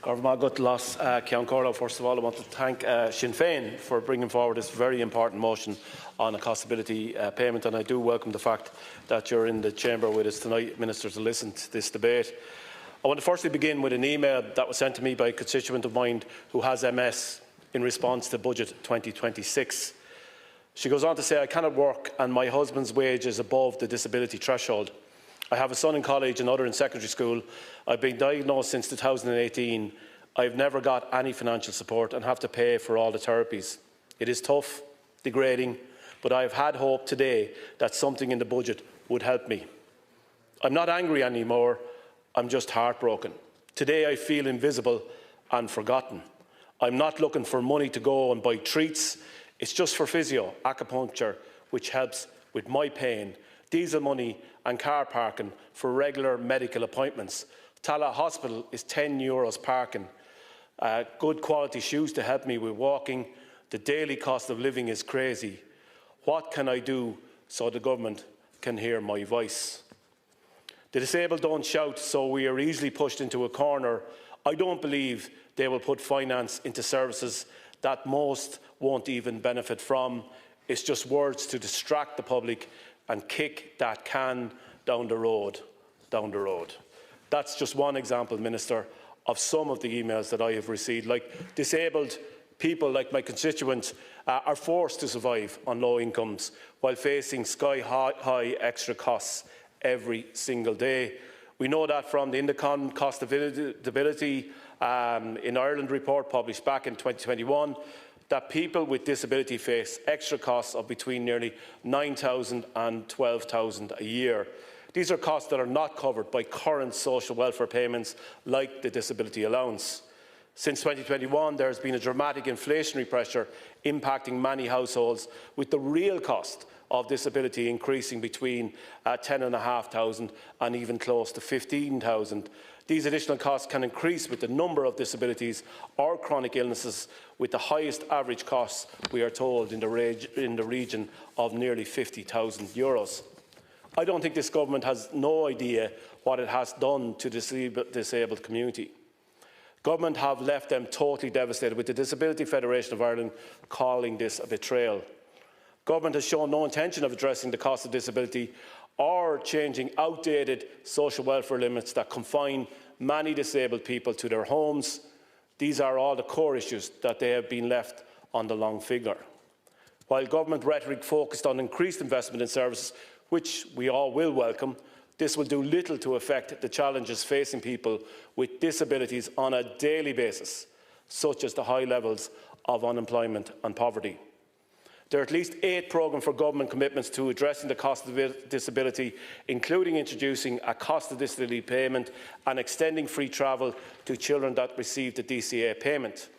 First of all, I want to thank Sinn Féin for bringing forward this very important motion on a cost stability payment, and I do welcome the fact that you're in the chamber with us tonight, Minister, to listen to this debate. I want to firstly begin with an email that was sent to me by a constituent of mine who has MS in response to Budget 2026. She goes on to say, "I cannot work and my husband's wage is above the disability threshold. I have a son in college and other in secondary school. I've been diagnosed since 2018. I've never got any financial support and have to pay for all the therapies. It is tough, degrading, but I've had hope today that something in the budget would help me. I'm not angry anymore, I'm just heartbroken. Today I feel invisible and forgotten. I'm not looking for money to go and buy treats. It's just for physio, acupuncture, which helps with my pain, diesel money and car parking for regular medical appointments. Tala Hospital is €10 parking. Good quality shoes to help me with walking. The daily cost of living is crazy. What can I do so the government can hear my voice? The disabled don't shout, so we are easily pushed into a corner. I don't believe they will put finance into services that most won't even benefit from. It's just words to distract the public and kick that can down the road. That's just one example, Minister, of some of the emails that I have received. Like disabled people, like my constituents, are forced to survive on low incomes while facing sky-high extra costs every single day. We know that from the Indecon Cost Stability in Ireland report published back in 2021, that people with disability face extra costs of between nearly $9,000 and $12,000 a year. These are costs that are not covered by current social welfare payments like the disability allowance. Since 2021, there has been a dramatic inflationary pressure impacting many households, with the real cost of disability increasing between $10,500 and even close to $15,000. These additional costs can increase with the number of disabilities or chronic illnesses, with the highest average costs, we are told, in the region of nearly €50,000. I don't think this government has no idea what it has done to the disabled community. Government have left them totally devastated, with the Disability Federation of Ireland calling this a betrayal. Government has shown no intention of addressing the cost of disability or changing outdated social welfare limits that confine many disabled people to their homes. These are all the core issues that they have been left on the long finger. While government rhetoric focused on increased investment in services, which we all will welcome, this will do little to affect the challenges facing people with disabilities on a daily basis, such as the high levels of unemployment and poverty. There are at least 8 programmes for government commitments to addressing the cost of disability, including introducing a cost of disability payment and extending free travel to children that receive the DCA payment.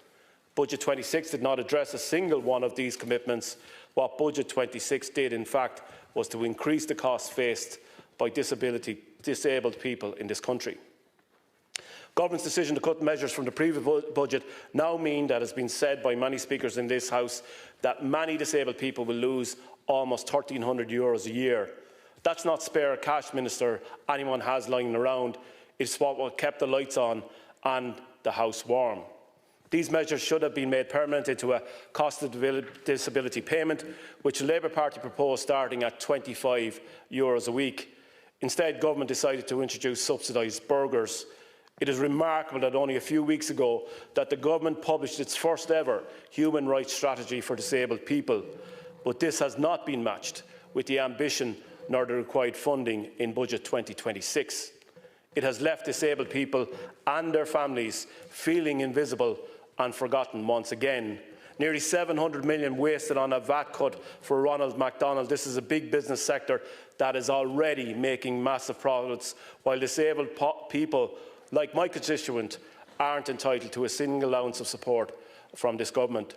Budget 26 did not address a single one of these commitments. What Budget 26 did, in fact, was to increase the costs faced by disabled people in this country. Government's decision to cut measures from the previous budget now mean that, as has been said by many speakers in this House, that many disabled people will lose almost €1,300 a year. That's not spare cash, Minister, anyone has lying around. It's what kept the lights on and the House warm. These measures should have been made permanent into a cost of disability payment, which the Labour Party proposed starting at €25 a week. Instead, government decided to introduce subsidised burgers. It is remarkable that only a few weeks ago that the government published its first ever human rights strategy for disabled people, but this has not been matched with the ambition nor the required funding in Budget 2026. It has left disabled people and their families feeling invisible and forgotten once again. Nearly $700 million wasted on a VAT cut for Ronald McDonald. This is a big business sector that is already making massive profits, while disabled people like my constituent aren't entitled to a single ounce of support from this government.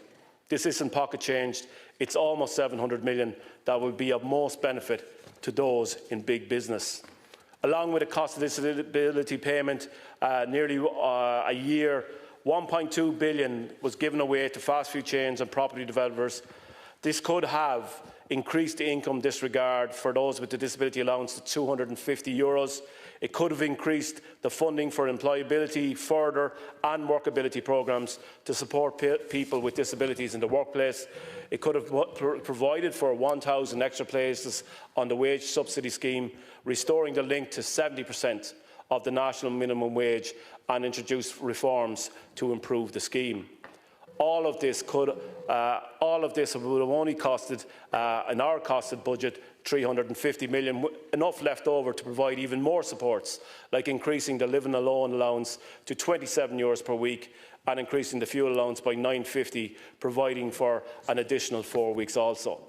This isn't pocket change. It's almost $700 million that will be of most benefit to those in big business. Along with a cost of disability payment, nearly a year, $1.2 billion was given away to fast food chains and property developers. This could have increased the income disregard for those with the disability allowance to €250. It could have increased the funding for employability further and workability programmes to support people with disabilities in the workplace. It could have provided for 1,000 extra places on the wage subsidy scheme, restoring the link to 70% of the national minimum wage, and introduced reforms to improve the scheme. All of this would have only costed, in our costed budget, €350 million, enough left over to provide even more supports, like increasing the living alone allowance to €27 per week and increasing the fuel allowance by €9.50, providing for an additional 4 weeks also.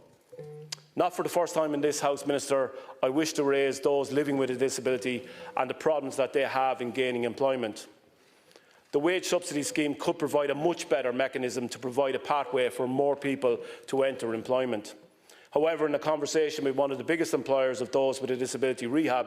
Not for the first time in this House, Minister, I wish to raise those living with a disability and the problems that they have in gaining employment. The wage subsidy scheme could provide a much better mechanism to provide a pathway for more people to enter employment. However, in a conversation with one of the biggest employers of those with a disability, Rehab,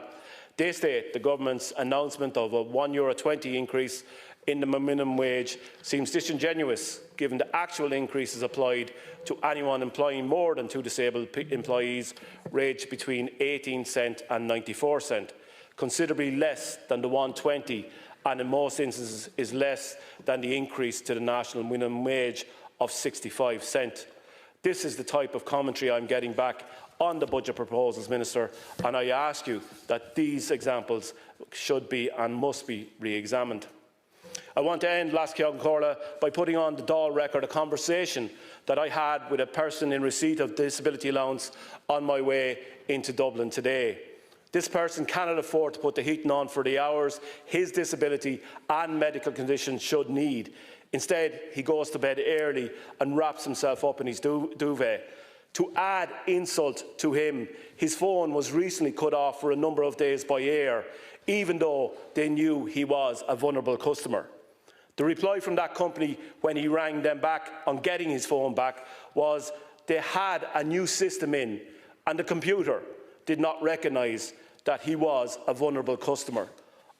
they state the government's announcement of a €1.20 increase in the minimum wage seems disingenuous, given the actual increases applied to anyone employing more than 2 disabled employees range between 18 cents and 94 cents, considerably less than the €1.20, and in most instances is less than the increase to the national minimum wage of 65 cents. This is the type of commentary I'm getting back on the budget proposals, Minister, and I ask you that these examples should be and must be re-examined. I want to end, Lascian Corla, by putting on the Dáil record a conversation that I had with a person in receipt of disability allowance on my way into Dublin today. This person cannot afford to put the heating on for the hours his disability and medical condition should need. Instead, he goes to bed early and wraps himself up in his duvet. To add insult to him, his phone was recently cut off for a number of days by Air, even though they knew he was a vulnerable customer. The reply from that company when he rang them back on getting his phone back was they had a new system in and the computer did not recognise that he was a vulnerable customer.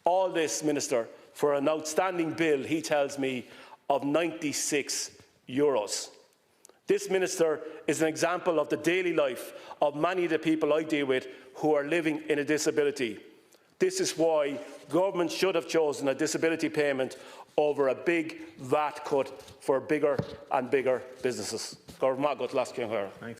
All this, Minister, for an outstanding bill, he tells me, of €96. This, Minister, is an example of the daily life of many of the people I deal with who are living in a disability. This is why government should have chosen a disability payment over a big VAT cut for bigger and bigger businesses.